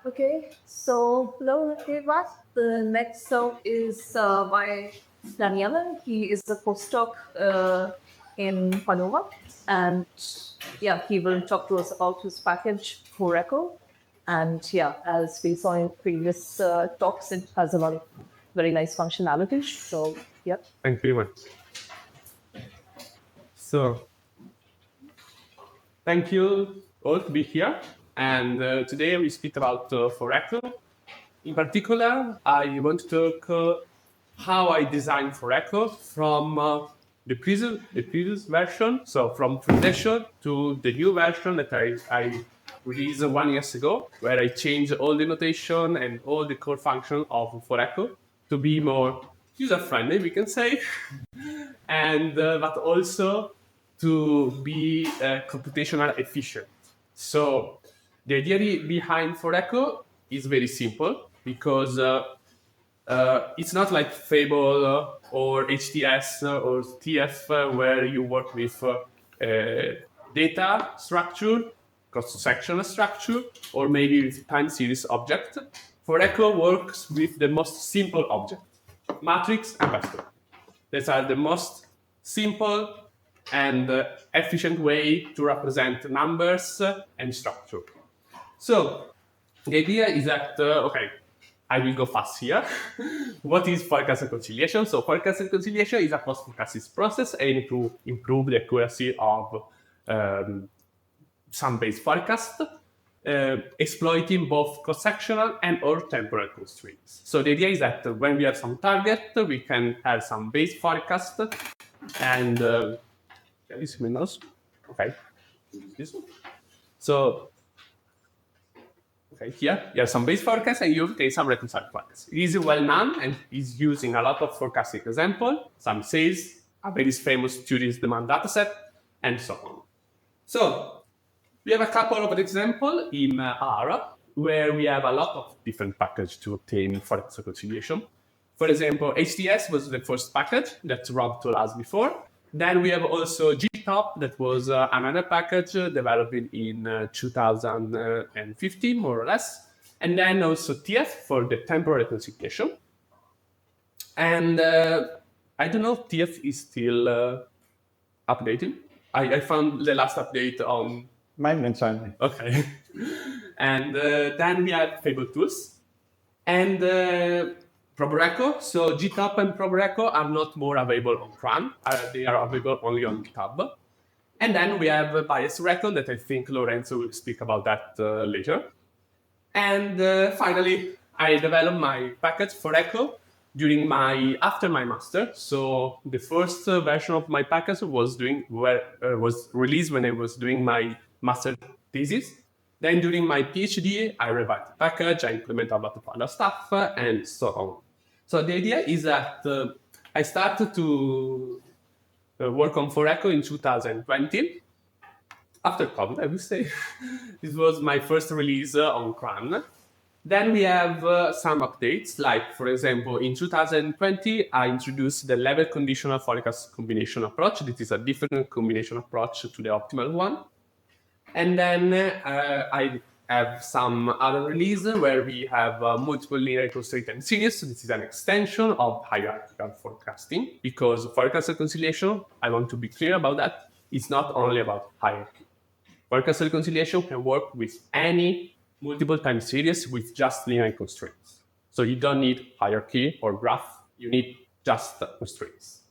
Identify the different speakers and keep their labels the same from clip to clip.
Speaker 1: Okay, so hello everyone. The next talk is by Daniele. He is a postdoc in Panova, and yeah, he will talk to us about his package FoReco. And yeah, as we saw in previous talks, it has a lot of very nice functionalities. So yeah.
Speaker 2: Thank you very much. So, thank you all to be here. And today we speak about FoReco. In particular, I want to talk how I designed FoReco from the previous version, so from foundation to the new version that I released 1 year ago, where I changed all the notation and all the core function of FoReco to be more user-friendly, we can say, and but also to be computational efficient. So the idea behind FoReco is very simple because it's not like Fable or HTS or TF where you work with data structure, cross-sectional structure, or maybe with time series object. FoReco works with the most simple object, matrix and vector. These are the most simple and efficient way to represent numbers and structure. So the idea is that, okay, I will go fast here. What is forecast reconciliation? So forecast reconciliation is a post-forecasting process aimed to improve the accuracy of some base forecast, exploiting both cross-sectional and or temporal constraints. So the idea is that when we have some target, we can have some base forecast and okay. So okay, here you have some base forecast and you obtain some reconciled forecast. It is well known and is using a lot of forecasting example. Some says a very famous students demand dataset and so on. So we have a couple of examples in R where we have a lot of different packages to obtain forecast reconciliation. For example, HTS was the first package that Rob told us before. Then we have also GTOP, that was another package developed in 2015, more or less. And then also TF for the temporal reconciliation. And I don't know if TF is still updating. I found the last update on
Speaker 3: maintenance only.
Speaker 2: Okay. And then we have Fable tools and ProbReco. So GitHub and ProbReco are not more available on CRAN. They are available only on GitHub. And then we have Bias Recon that I think Lorenzo will speak about that later. And finally, I developed my package FoReco after my master. So the first version of my package was released when I was doing my master thesis. Then during my PhD, I revised the package, I implemented a lot of other stuff, and so on. So the idea is that I started to work on FoReco in 2020. After COVID, I would say. This was my first release on CRAN. Then we have some updates, like, for example, in 2020, I introduced the level conditional forecast combination approach. This is a different combination approach to the optimal one. And then I have some other release where we have multiple linear constraint time series. So this is an extension of hierarchical forecasting, because forecast reconciliation, I want to be clear about that, it's not only about hierarchy. Forecast reconciliation can work with any multiple time series with just linear constraints. So you don't need hierarchy or graph, you need just constraints.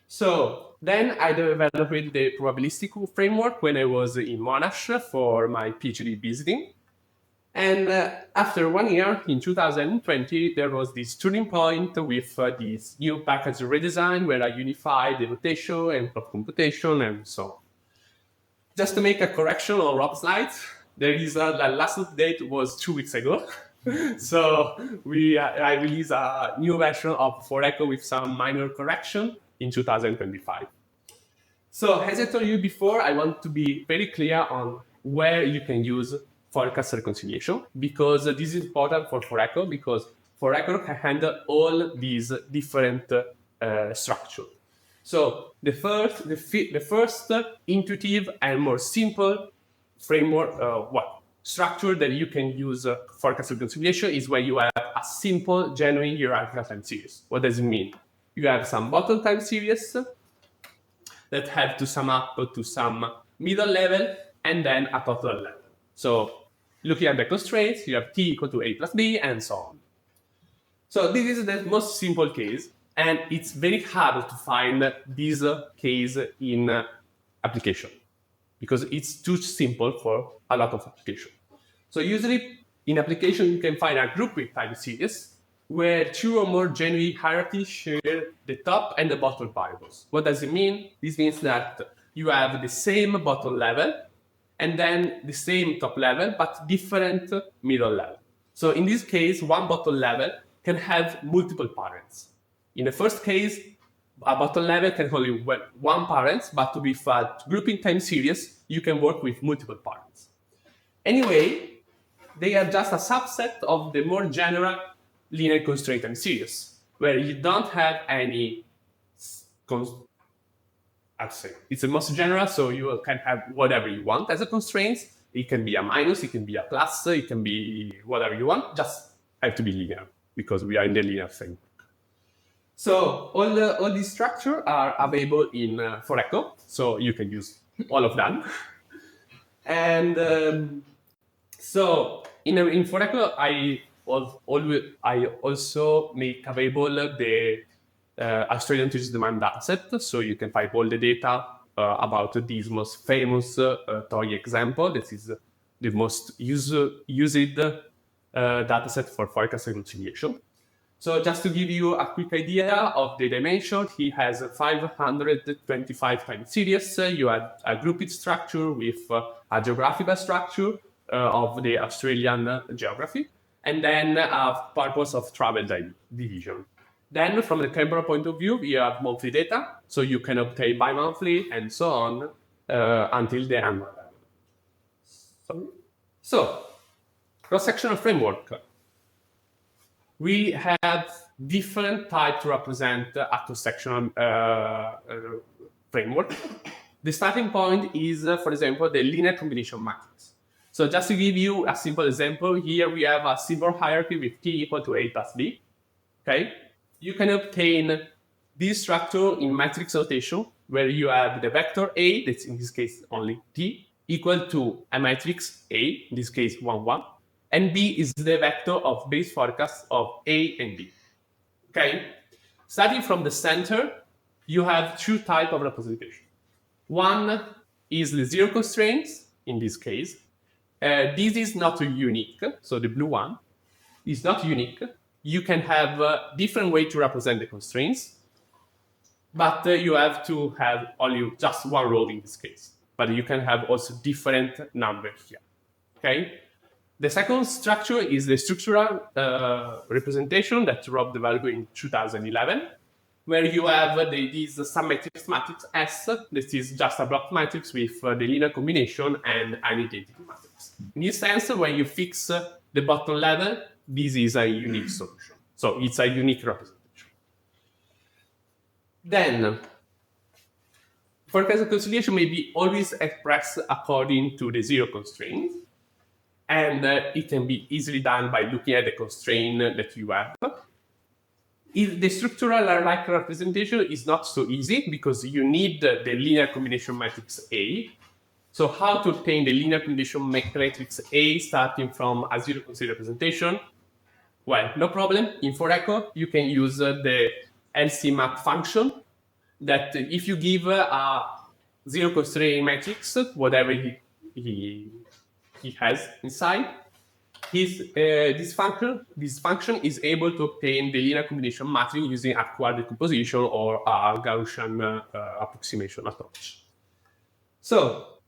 Speaker 2: So then I developed the probabilistic framework when I was in Monash for my PhD visiting. And after 1 year, in 2020, there was this turning point with this new package redesign where I unified the notation and plot computation and so on. Just to make a correction on Rob's slides, there is the last update was 2 weeks ago. So I released a new version of FoReco with some minor correction in 2025. So as I told you before, I want to be very clear on where you can use forecast reconciliation, because this is important for FoReco, because FoReco can handle all these different structures. So the first intuitive and more simple framework, structure that you can use for forecast reconciliation is when you have a simple, genuine hierarchical time series. What does it mean? You have some bottom time series that have to sum up to some middle level and then a total level. So looking at the constraints, you have t equal to a plus b and so on. So this is the most simple case, and it's very hard to find this case in application because it's too simple for a lot of application. So usually in application, you can find a group with time series where two or more genuine hierarchies share the top and the bottom variables. What does it mean? This means that you have the same bottom level and then the same top level, but different middle level. So in this case, one bottom level can have multiple parents. In the first case, a bottom level can only have one parent, but to be for grouping time series, you can work with multiple parents. Anyway, they are just a subset of the more general linear constraint time series, where you don't have any it's the most general, so you can have whatever you want as a constraint. It can be a minus, it can be a plus, it can be whatever you want, just have to be linear, because we are in the linear framework. So all these structures are available in FoReco, so you can use all of them. And so in FoReco, I also make available the Australian teachers demand dataset, so you can find all the data about this most famous toy example. This is the most used dataset for forecast reconciliation. So just to give you a quick idea of the dimension, he has 525 time series. You have a grouped structure with a geographical structure of the Australian geography, and then a purpose of travel division. Then from the temporal point of view, you have monthly data, so you can obtain bi-monthly and so on until the annual level. So cross-sectional framework. We have different types to represent a cross-sectional framework. The starting point is, for example, the linear combination matrix. So just to give you a simple example, here we have a simple hierarchy with t equal to a plus b. Okay, you can obtain this structure in matrix notation, where you have the vector a, that's in this case only t, equal to a matrix a, in this case 1, 1, and b is the vector of base forecast of a and b. Okay, starting from the center, you have two types of representation. One is the zero constraints, in this case. This is not unique, so the blue one is not unique. You can have different ways to represent the constraints, but you have to have only just one row in this case. But you can have also different numbers here. Okay. The second structure is the structural representation that Rob developed in 2011, where you have this submatrix matrix S. This is just a block matrix with the linear combination and an identity matrix. In this sense, when you fix the bottom level, this is a unique solution. So it's a unique representation. Then, forecast reconciliation may be always expressed according to the zero constraint. And it can be easily done by looking at the constraint that you have. If the structural hierarchical representation is not so easy because you need the linear combination matrix A. So how to obtain the linear combination matrix A starting from a zero constraint representation? Well, no problem. In FoReco, you can use the LCMAP function that if you give a zero constraint matrix, whatever he has inside, this function is able to obtain the linear combination matrix using a quadratic decomposition or a Gaussian approximation approach. So,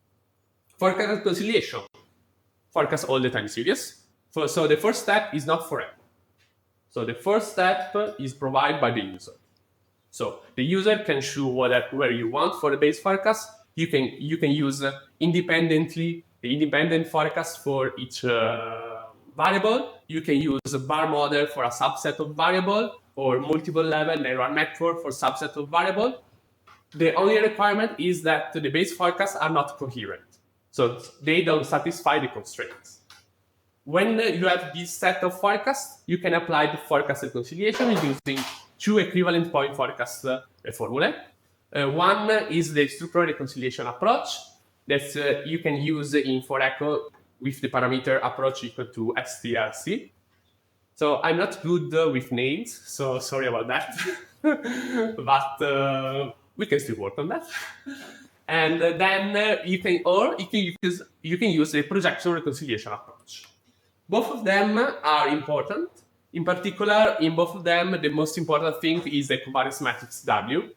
Speaker 2: forecast reconciliation forecast all the time series. So the first step is not FoReco. So the first step is provided by the user. So the user can choose where you want for the base forecast. You can use independent forecast for each variable. You can use a bar model for a subset of variable or multiple level neural network for subset of variable. The only requirement is that the base forecasts are not coherent. So they don't satisfy the constraints. when you have this set of forecasts, you can apply the forecast reconciliation using two equivalent point forecast formulae. One is the structural reconciliation approach that you can use in FoReco with the parameter approach equal to STRC. So I'm not good with names, so sorry about that. But we can still work on that. And then you can use the projection reconciliation approach. Both of them are important. In particular, in both of them, the most important thing is the covariance matrix W.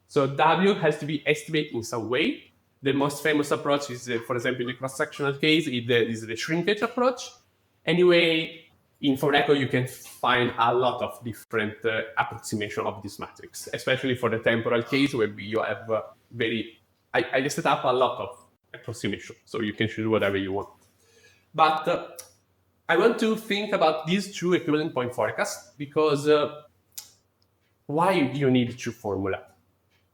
Speaker 2: So W has to be estimated in some way. The most famous approach is, for example, in the cross-sectional case, is the shrinkage approach. Anyway, in FoReco, you can find a lot of different approximation of this matrix, especially for the temporal case where you have I set up a lot of approximation, so you can choose whatever you want. But I want to think about these two equivalent point forecasts because why do you need two formula?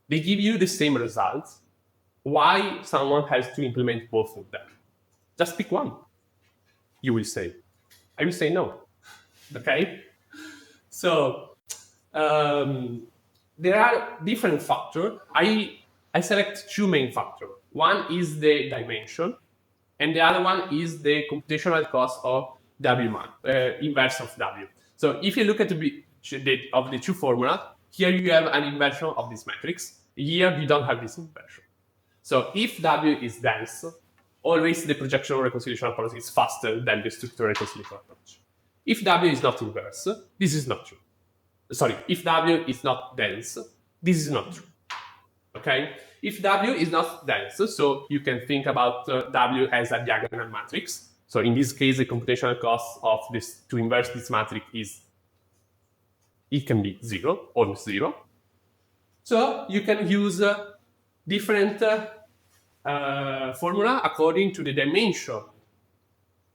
Speaker 2: They give you the same results. Why someone has to implement both of them? Just pick one, you will say. I will say no. Okay? So there are different factors. I select two main factors. One is the dimension, and the other one is the computational cost of W inverse of W. So if you look at the two formula, here you have an inversion of this matrix. Here you don't have this inversion. So if W is dense, always the projection reconciliation approach is faster than the structural reconciliation approach. If W is not inverse, this is not true. Sorry, if W is not dense, this is not true. Okay? If W is not dense, so you can think about W as a diagonal matrix. So in this case, the computational cost of this to inverse this matrix can be zero, almost zero. So you can use different formula according to the dimension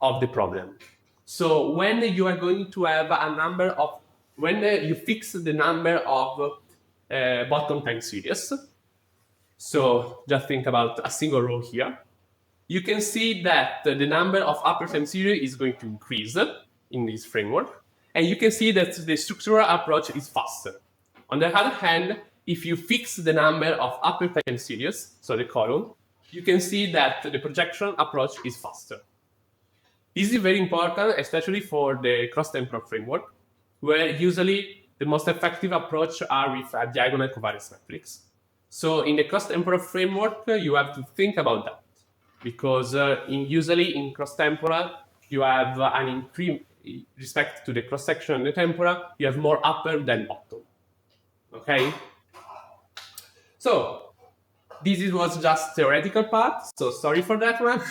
Speaker 2: of the problem. So when you are going to have a number of, when you fix the number of bottom time series, so just think about a single row here, you can see that the number of upper time series is going to increase in this framework, and you can see that the structural approach is faster. On the other hand, if you fix the number of upper time series, so the column, you can see that the projection approach is faster. This is very important, especially for the cross-temporal framework, where usually the most effective approach are with a diagonal covariance matrix. So in the cross-temporal framework, you have to think about that, because usually in cross-temporal, you have an increase respect to the cross-section and the temporal, you have more upper than bottom. Okay? So this was just theoretical part, so sorry for that one.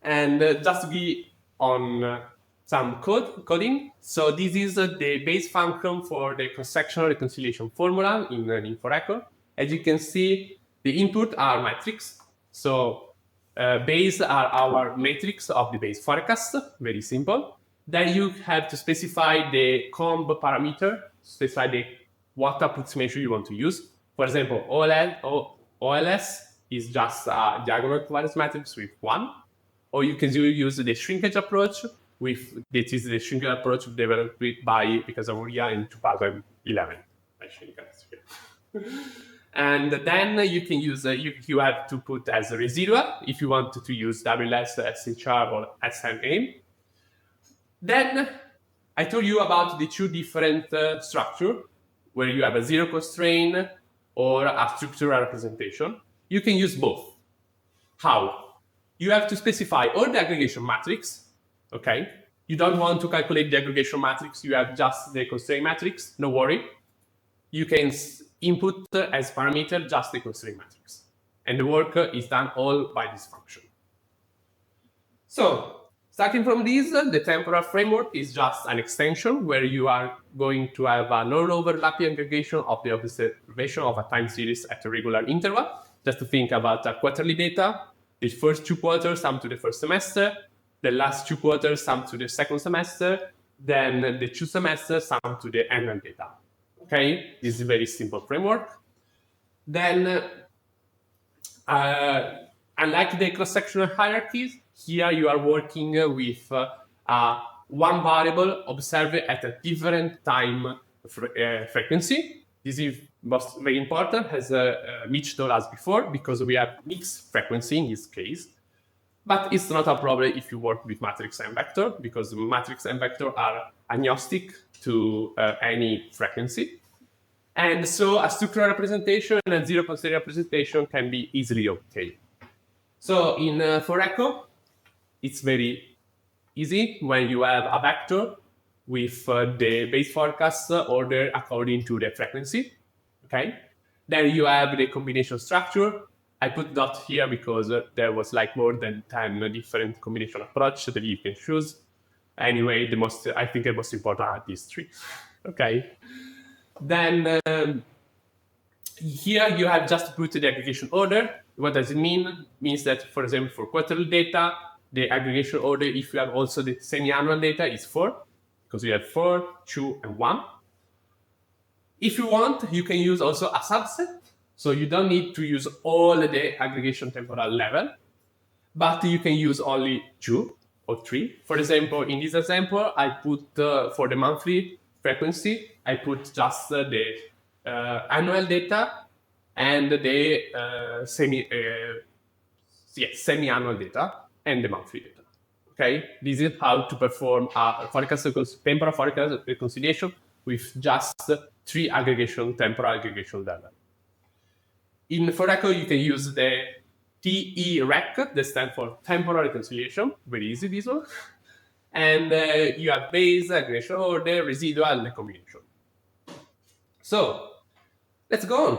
Speaker 2: And just to be on some coding. So this is the base function for the cross-sectional reconciliation formula in FoReco. As you can see, the input are metrics. So base are our matrix of the base forecast, very simple. Then you have to specify the comb parameter, specify what approximation you want to use. For example, OLS is just a diagonal covariance matrix with 1. Or you can use the shrinkage approach, that is the shrinkage approach developed by Picasamuria in 2011. And then you can use, you have to put as a residual if you want to use WLS, SHR, or SMA. Then I told you about the two different structures, where you have a zero constraint or a structural representation. You can use both. How? You have to specify all the aggregation matrix, okay? You don't want to calculate the aggregation matrix, you have just the constraint matrix, no worry. You can input as parameter just the constraint matrix. And the work is done all by this function. So, starting from this, the temporal framework is just an extension where you are going to have a non-overlapping aggregation of the observation of a time series at a regular interval. Just to think about quarterly data. The first 2 quarters sum to the first semester, the last 2 quarters sum to the second semester, then the 2 semesters sum to the annual data. Okay, this is a very simple framework. Then, unlike the cross-sectional hierarchies, here you are working with one variable observed at a different time frequency. This is very important, as Mitch told us before, because we have mixed frequency in this case. But it's not a problem if you work with matrix and vector, because matrix and vector are agnostic to any frequency. And so a structural representation and zero constraint representation can be easily obtained. So in FoReco, it's very easy when you have a vector with the base forecast ordered according to the frequency. Okay. Then you have the combination structure. I put dot here because there was like more than 10 different combination approaches that you can choose. Anyway, I think the most important are these three. Okay. Then here you have just put the aggregation order. What does it mean? It means that, for example, for quarterly data, the aggregation order, if you have also the semi-annual data, is 4, because you have 4, 2, and 1. If you want, you can use also a subset. So you don't need to use all the aggregation temporal level, but you can use only 2 or 3. For example, in this example, I put for the monthly frequency, I put just the annual data and the semi-annual data and the monthly data. Okay, this is how to perform a temporal forecast reconciliation with just 3 temporal aggregation level. In FoReco, you can use the TEREC, that stands for temporal reconciliation. Very easy, this one. And you have base, aggregation order, residual, and combination. So let's go on.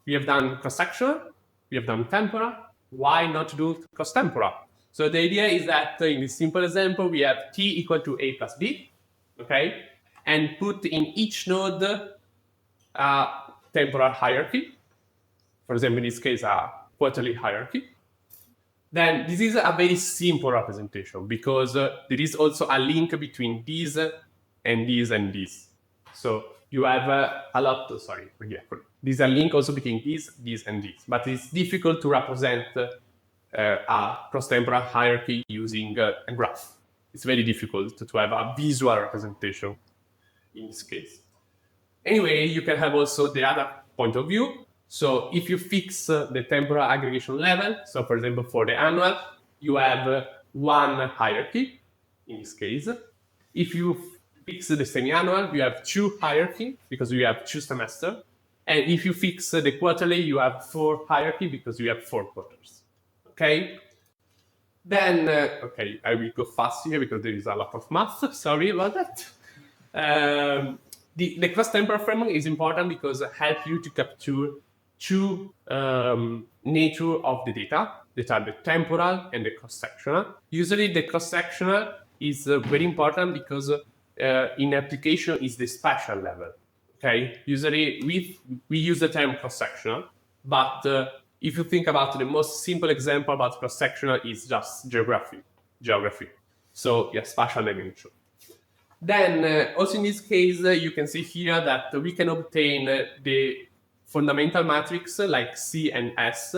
Speaker 2: We have done cross-sectional, we have done temporal. Why not do cross-temporal? So the idea is that in this simple example, we have T equal to A plus B, okay? And put in each node a temporal hierarchy. For example, in this case, a quarterly hierarchy. Then this is a very simple representation because there is also a link between these and these and these. So you have a lot, This is a link also between these and these. But it's difficult to represent a cross-temporal hierarchy using a graph. It's very difficult to have a visual representation in this case. Anyway, you can have also the other point of view. So if you fix the temporal aggregation level, so for example, for the annual, you have one hierarchy, in this case. If you fix the semi-annual, you have 2 hierarchy, because you have 2 semesters. And if you fix the quarterly, you have 4 hierarchy, because you have 4 quarters. Okay? Then, I will go fast here, because there is a lot of math. Sorry about that. The cross-temporal framework is important because it helps you to capture 2 nature of the data that are the temporal and the cross-sectional. Usually the cross-sectional is very important because in application is the spatial level. Okay, usually we use the term cross-sectional, but if you think about the most simple example about cross-sectional is just geography. So yeah, spatial dimension. Then also in this case, you can see here that we can obtain the fundamental matrix like C and S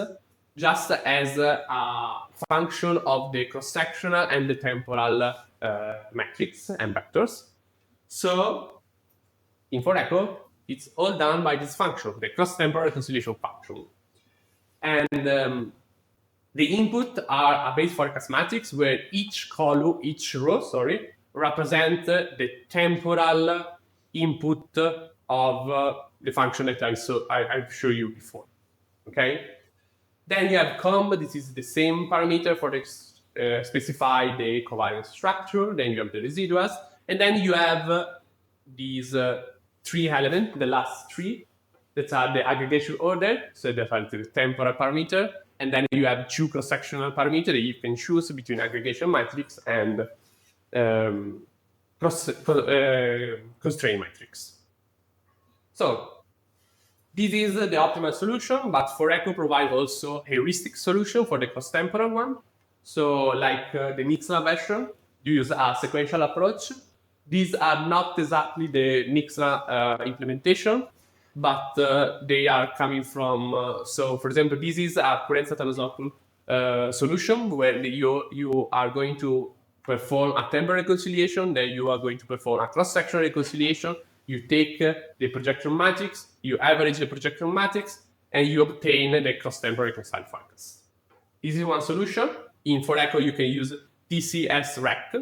Speaker 2: just as a function of the cross-sectional and the temporal matrix and vectors. So in FoReco, it's all done by this function, the cross-temporal reconciliation function. And the input are a base forecast matrix where each row, represent the temporal input of the function that I've showed you before. Okay. Then you have comb. This is the same parameter for the specify the covariance structure. Then you have the residuals, and then you have these 3 elements, the last 3, that are the aggregation order. So that are the temporal parameter, and then you have 2 cross-sectional parameters that you can choose between aggregation matrix and constraint matrix. So this is the optimal solution, but FoReco provides also a heuristic solution for the cross-temporal one. So like the Nixla version, you use a sequential approach. These are not exactly the Nixla implementation, but they are coming from, so for example, this is a coherent solution where you are going to perform a temporal reconciliation, then you are going to perform a cross-sectional reconciliation. You take the projection matrix, you average the projection matrix, and you obtain the cross-temporal reconciled functions. This is one solution. In FoReco, you can use TCS-rec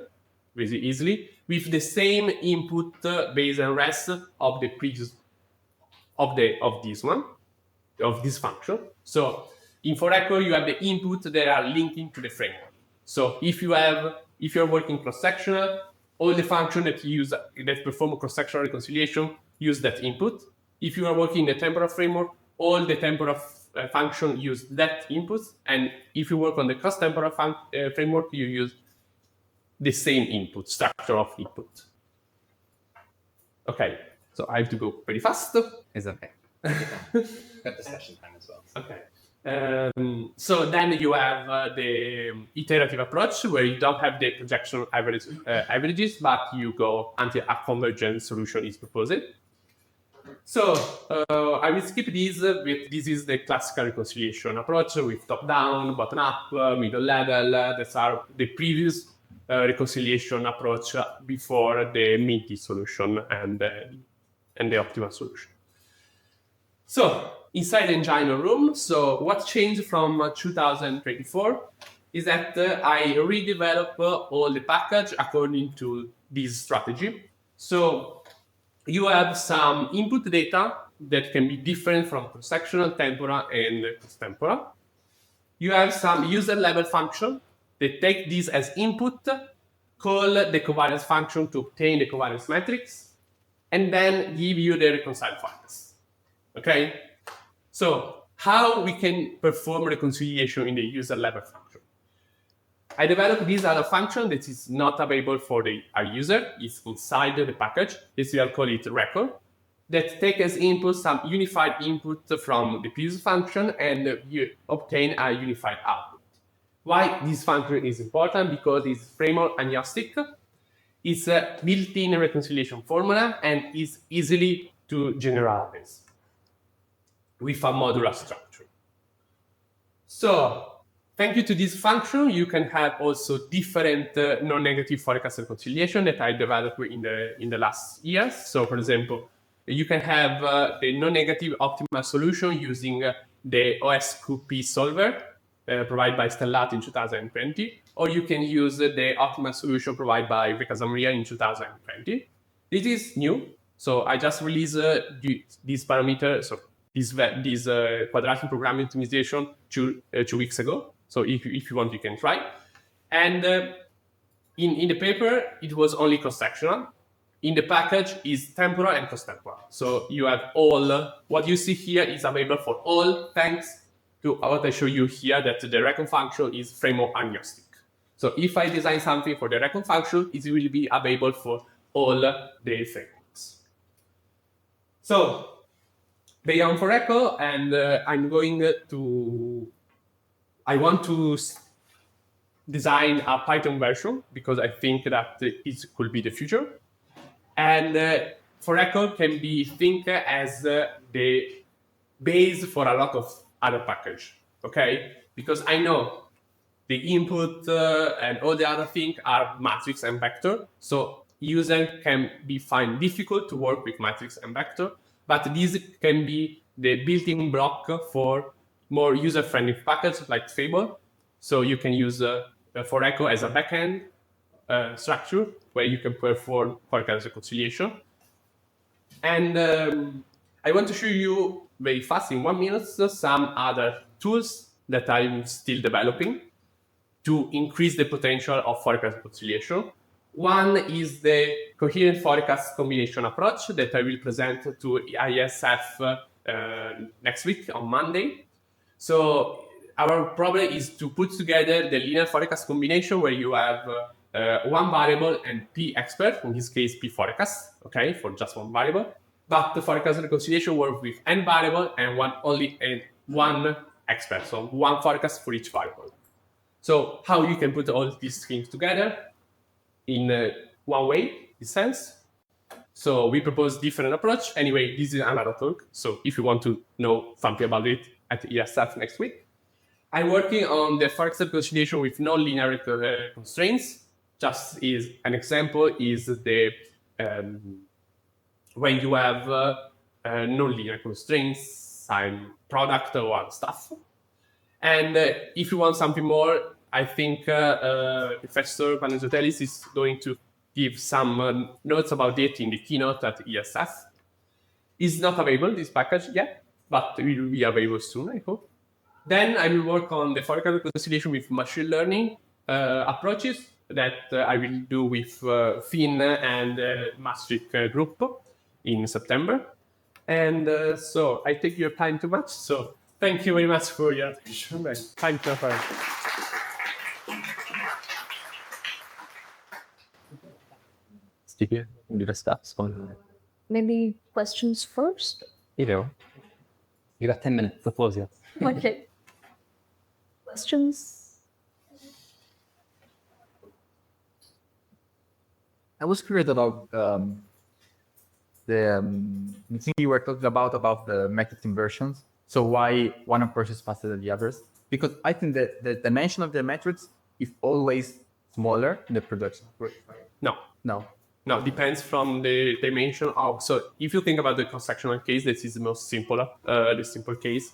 Speaker 2: very easily with the same input base and rest of the previous of this function. So in FoReco, you have the input that are linking to the framework. So if you're working cross-sectional, all the functions that you use that perform cross-sectional reconciliation use that input. If you are working in the temporal framework, all the temporal function use that input, and if you work on the cross-temporal framework, you use the same input, structure of input. Okay, so I have to go pretty fast.
Speaker 3: It's okay. Got the session time as well.
Speaker 2: Okay. So then you have the iterative approach where you don't have the projection averages, but you go until a convergent solution is proposed. So I will skip this. This is the classical reconciliation approach with top-down, bottom-up, middle level. That's the previous reconciliation approach before the MINTI solution and the optimal solution. So inside the engine room, so what changed from 2024 is that I redevelop all the package according to this strategy. So you have some input data that can be different from cross-sectional, temporal, and cross-temporal. You have some user level function that take this as input, call the covariance function to obtain the covariance matrix, and then give you the reconciled functions. Okay, so how we can perform reconciliation in the user level function? I developed this other function that is not available for our user. It's inside the package. This we'll call it record, that take as input some unified input from the previous function, and you obtain a unified output. Why this function is important? Because it's framework agnostic. It's a built-in reconciliation formula and is easily to generalize with a modular structure. So, thank you to this function, you can have also different non-negative forecast reconciliation that I developed in the last years. So, for example, you can have the non-negative optimal solution using the OSQP solver provided by Stellat in 2020, or you can use the optimal solution provided by Recasamaria in 2020. This is new, so I just released this parameter, so this quadratic programming optimization two weeks ago. So if you want, you can try. And in the paper, it was only cross-sectional. In the package is temporal and cross-temporal. So you have all, what you see here is available for all, thanks to what I show you here, that the recon function is framework agnostic. So if I design something for the recon function, it will be available for all the frameworks. So beyond FoReco, and I want to design a Python version because I think that it could be the future. And FoReco can be think as the base for a lot of other packages, okay? Because I know the input and all the other things are matrix and vector, so user can find difficult to work with matrix and vector, but this can be the built-in block for more user-friendly packages like Fable. So you can use FoReco as a backend structure where you can perform forecast reconciliation. And I want to show you very fast in 1 minute some other tools that I'm still developing to increase the potential of forecast reconciliation. One is the coherent forecast combination approach that I will present to ISF next week on Monday. So our problem is to put together the linear forecast combination where you have one variable and P expert, in this case P forecast, okay, for just one variable. But the forecast reconciliation works with n variable and one expert, so one forecast for each variable. So how you can put all these things together in one way, in sense. So we propose different approach. Anyway, this is another talk. So if you want to know something about it at ESF next week. I'm working on the forecast reconciliation with non-linear constraints. just is an example is the when you have non-linear constraints, sign product or other stuff. And if you want something more, I think Professor Panagiotelis is going to give some notes about it in the keynote at ESF. It's not available, this package yet, but it will be available soon, I hope. Then I will work on the FoReco reconciliation with machine learning approaches that I will do with Finn and Maastricht group in September. And so I take your time too much, so thank you very much for your attention. Thank you for
Speaker 3: Stevie, do the steps.
Speaker 1: Maybe questions first?
Speaker 3: You got 10 minutes. The floor's yours.
Speaker 1: Okay. Questions?
Speaker 4: I was curious about the thing you were talking about the matrix inversions. So why one approach is faster than the others? Because I think that the dimension of the matrix is always smaller in the production.
Speaker 2: No, depends from the dimension of. So if you think about the cross-sectional case, this is the most simple case.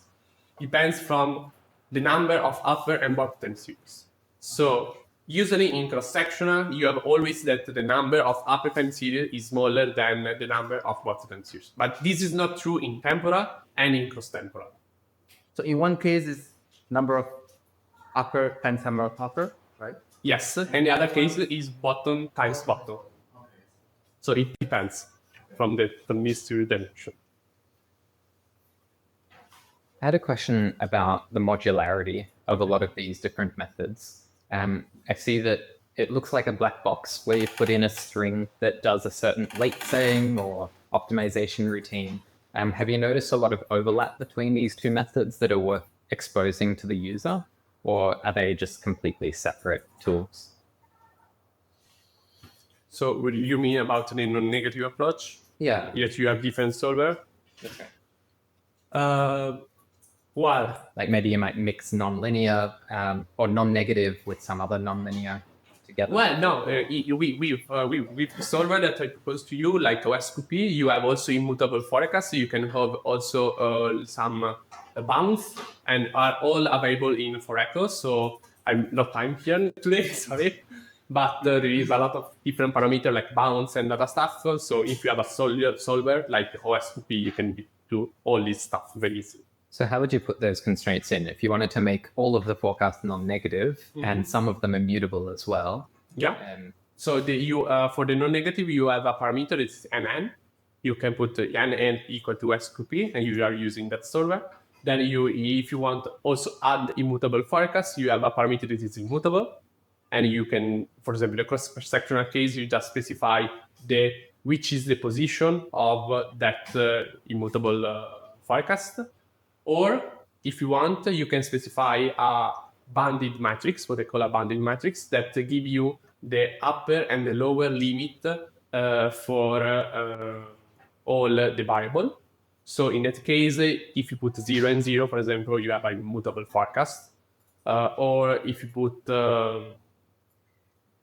Speaker 2: Depends from the number of upper and bottom series. So usually in cross-sectional, you have always that the number of upper time series is smaller than the number of bottom time series. But this is not true in temporal and in cross-temporal.
Speaker 4: So in one case, it's number of upper times number of upper, right?
Speaker 2: Yes, and the other case is bottom times bottom. So it depends from this to dimension.
Speaker 3: I had a question about the modularity of a lot of these different methods. I see that it looks like a black box where you put in a string that does a certain weight thing or optimization routine. Have you noticed a lot of overlap between these two methods that are worth exposing to the user, or are they just completely separate tools?
Speaker 2: So what do you mean about the non-negative approach?
Speaker 3: Yeah.
Speaker 2: Yet you have different solver?
Speaker 3: Okay.
Speaker 2: Well,
Speaker 3: Like maybe you might mix non-linear or non-negative with some other non-linear together.
Speaker 2: well, no. With the solver that I proposed to you, like OSQP, you have also immutable forecast. So you can have also some bounds, and are all available in FoReco. So I'm not time here today, sorry. But there is a lot of different parameters like bounds and other stuff. So if you have a solver like OSQP, you can do all this stuff very easily.
Speaker 3: So how would you put those constraints in if you wanted to make all of the forecasts non-negative and some of them immutable as well?
Speaker 2: Yeah. So for the non-negative, you have a parameter, it's nn. You can put nn equal to SQP, and you are using that solver. Then if you want also add immutable forecast, you have a parameter that is immutable. And you can, for example, the cross-sectional case, you just specify which is the position of that immutable forecast. Or if you want, you can specify a bounded matrix, what they call a bounded matrix, that give you the upper and the lower limit for all the variable. So in that case, if you put 0 and 0, for example, you have a immutable forecast. Or if you put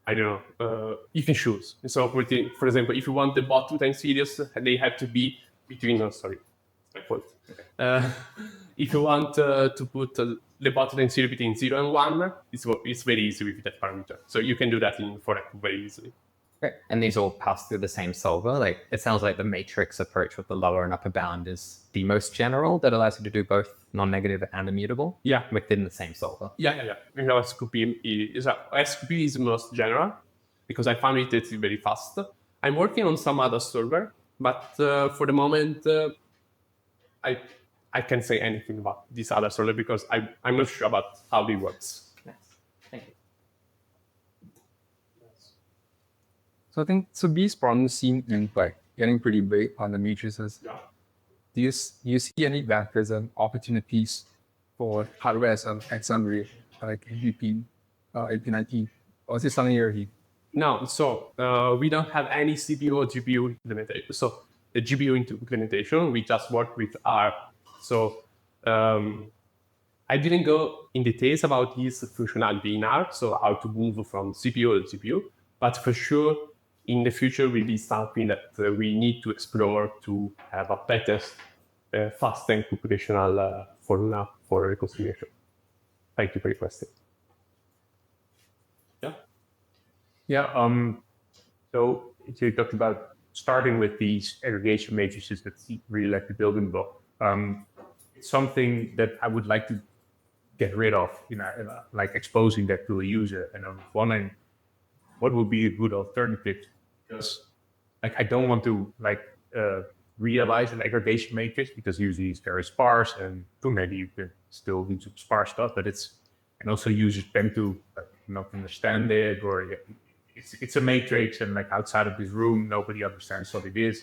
Speaker 2: I don't know, you can choose. So for example, if you want the bottom time series, they have to be between, it's my fault. If you want to put the bottom time series between 0 and 1, it's very easy with that parameter. So you can do that in FoReco very easily.
Speaker 3: Great. And these all pass through the same solver? Like it sounds like the matrix approach with the lower and upper bound is the most general that allows you to do both non-negative and immutable within the same solver.
Speaker 2: Yeah. SQP is most general because I found it it's very fast. I'm working on some other solver, but for the moment, I can't say anything about this other solver because I'm not sure about how it works.
Speaker 3: Nice. Thank you.
Speaker 5: So I think these problems seem like getting pretty big on the matrices.
Speaker 2: Yeah.
Speaker 5: Do you see any benefits and opportunities for hardware as an assembly like AP, AP19? Or is it something you're here?
Speaker 2: No, so we don't have any CPU or GPU implementation. So the GPU implementation, we just work with R. So I didn't go in details about this functionality in R, so how to move from CPU to GPU. But for sure, in the future will be something that we need to explore to have a better, fast and computational formula for reconciliation. Thank you for your question. Yeah.
Speaker 6: Yeah. So you talked about starting with these aggregation matrices that seem really like the building block. It's something that I would like to get rid of, like exposing that to a user. And I'm wondering what would be a good alternative, because like I don't want to realize an aggregation matrix, because usually it's very sparse, and maybe you can still do some sparse stuff, but and also users tend to not understand it, or it's a matrix, and like outside of this room nobody understands what it is.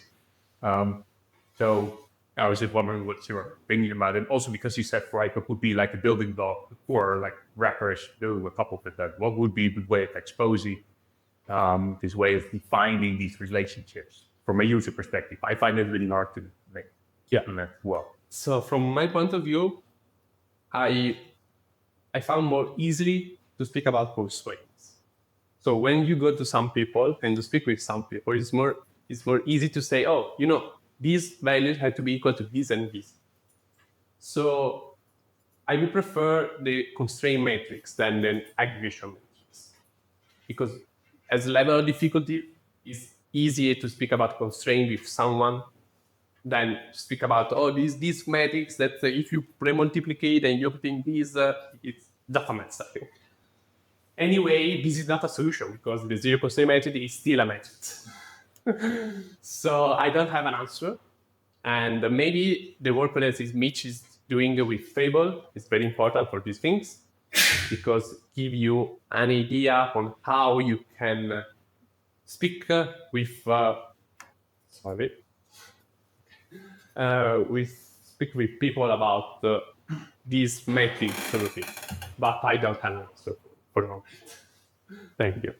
Speaker 6: So I was just wondering what's your opinion about it. Also, because you said FoReco would be like a building block, or like wrappers do a couple of that. What would be the way of exposing this way of defining these relationships from a user perspective? I find it really hard to make.
Speaker 2: Yeah.
Speaker 6: Well,
Speaker 2: so from my point of view, I found more easily to speak about constraints. So when you go to some people and you speak with some people, it's more easy to say, oh, these values have to be equal to this and this. So I would prefer the constraint matrix than the aggregation matrix, because as level of difficulty, it's easier to speak about constraint with someone than speak about these matrix that if you pre-multiplicate and you obtain these, it's just a mess. Anyway, this is not a solution, because the zero constraint matrix is still a matrix. So I don't have an answer. And maybe the work that Mitch is doing with Fable is very important for these things, because give you an idea on how you can speak with people about these matrix solutions. But I don't have an answer for the moment. Thank you.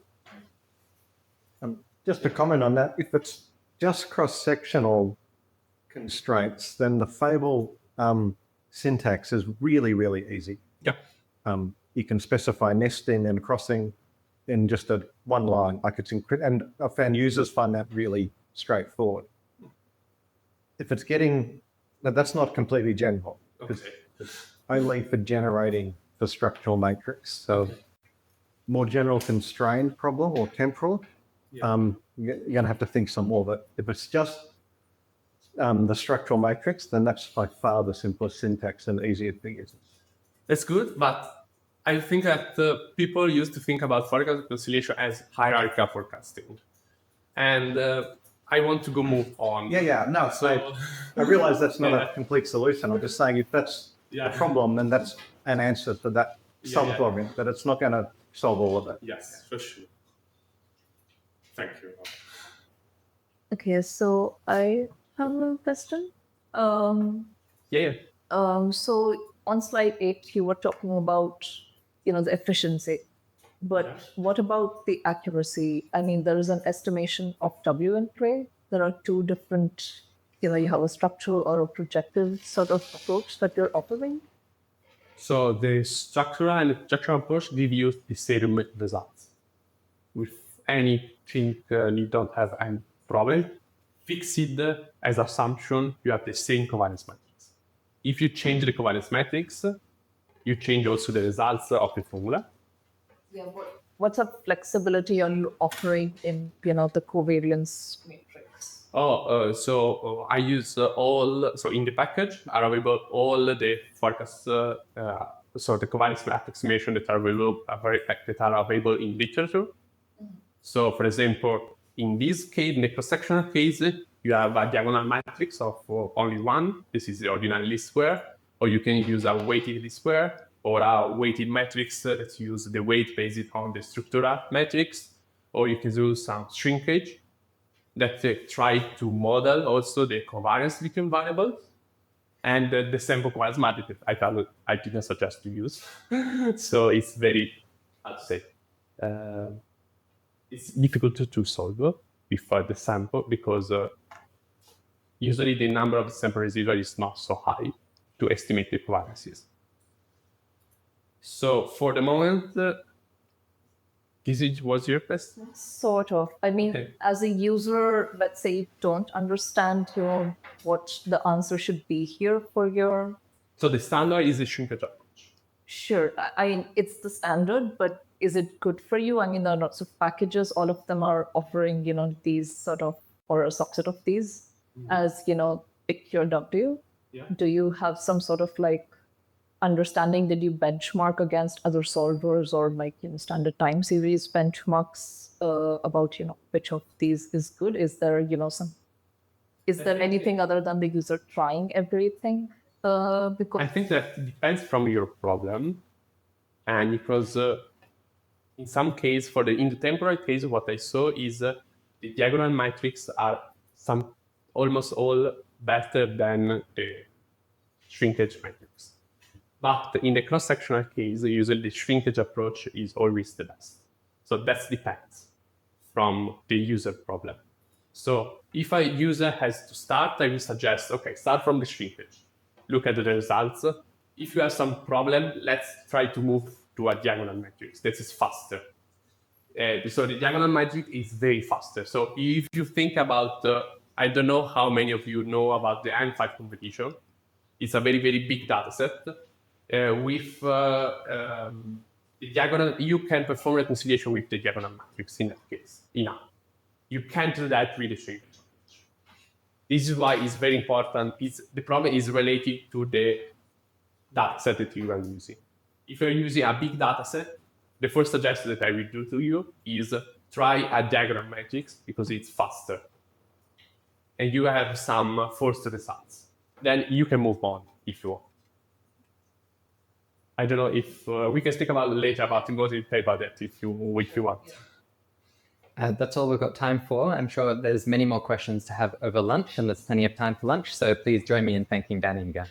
Speaker 7: Just to comment on that, if it's just cross-sectional constraints, then the Fable syntax is really, really easy.
Speaker 2: Yeah.
Speaker 7: You can specify nesting and crossing in just one line. Like and I found users find that really straightforward. If it's that's not completely general. It's only for generating the structural matrix. So more general constrained problem or temporal, you're going to have to think some more. But if it's just the structural matrix, then that's by far the simplest syntax and easier to use.
Speaker 2: That's good, but I think that people used to think about forecast reconciliation as hierarchical forecasting. And I want to move on.
Speaker 7: No, so I realize that's not a complete solution. I'm just saying if that's a problem, then that's an answer to that sub-problem, but it's not going to solve all of it.
Speaker 2: Yes, for sure. Thank you.
Speaker 1: Okay, so I have a question. So on slide 8, you were talking about, the efficiency, but what about the accuracy? I mean, there is an estimation of W and K. There are two different, you have a structural or a projective sort of approach that you're offering.
Speaker 2: So the structural and the projectional approach give you the same results. With anything, you don't have any problem. Fixed as assumption, you have the same covariance matrix. If you change the covariance matrix, you change also the results of the formula.
Speaker 1: Yeah, what's the flexibility are you offering in, the covariance matrix?
Speaker 2: So I use so in the package are available all the forecasts, so the covariance approximation that are available in literature. So for example, in this case, in the cross-sectional case, you have a diagonal matrix of only one. This is the ordinary least square, or you can use a weighted least square, or a weighted matrix that use the weight based on the structural matrix, or you can use some shrinkage that try to model also the covariance between variables. And the sample covariance matrix I didn't suggest to use. So it's very, it's difficult to solve with the sample, because usually the number of sample residual is not so high to estimate the covariances. So for the moment, Was your question?
Speaker 1: Sort of. I mean,
Speaker 2: Okay.
Speaker 1: as a user, let's say you don't understand what the answer should be here for your.
Speaker 2: So the standard is a shrinkage approach.
Speaker 1: Sure. I mean, it's the standard, but is it good for you? I mean, there are lots of packages. All of them are offering, these sort of, or a subset of these as, pick your W.
Speaker 2: Yeah.
Speaker 1: Do you have some sort of like understanding that you benchmark against other solvers or like, standard time series benchmarks about, which of these is good? Is there, is there anything other than the user trying everything? Because
Speaker 2: I think that depends from your problem, and because in some case, in the temporal case, what I saw is the diagonal matrix are almost all better than the shrinkage matrix. But in the cross-sectional case, usually the shrinkage approach is always the best. So that depends from the user problem. So if a user has to start, I will suggest, okay, start from the shrinkage. Look at the results. If you have some problem, let's try to move to a diagonal matrix. That is faster. So the diagonal matrix is very faster. So if you think about, I don't know how many of you know about the M5 competition. It's a very, very big data set. With the diagonal, you can perform reconciliation with the diagonal matrix in that case, enough. You can't do that with the shrinkage. This is why it's very important. The problem is related to the data set that you are using. If you're using a big data set, the first suggestion that I will do to you is try a diagonal matrix because it's faster. And you have some first results. Then you can move on if you want. I don't know if we can speak about it later about more detail about that if you want.
Speaker 3: That's all we've got time for. I'm sure there's many more questions to have over lunch, and there's plenty of time for lunch. So please join me in thanking Daniele.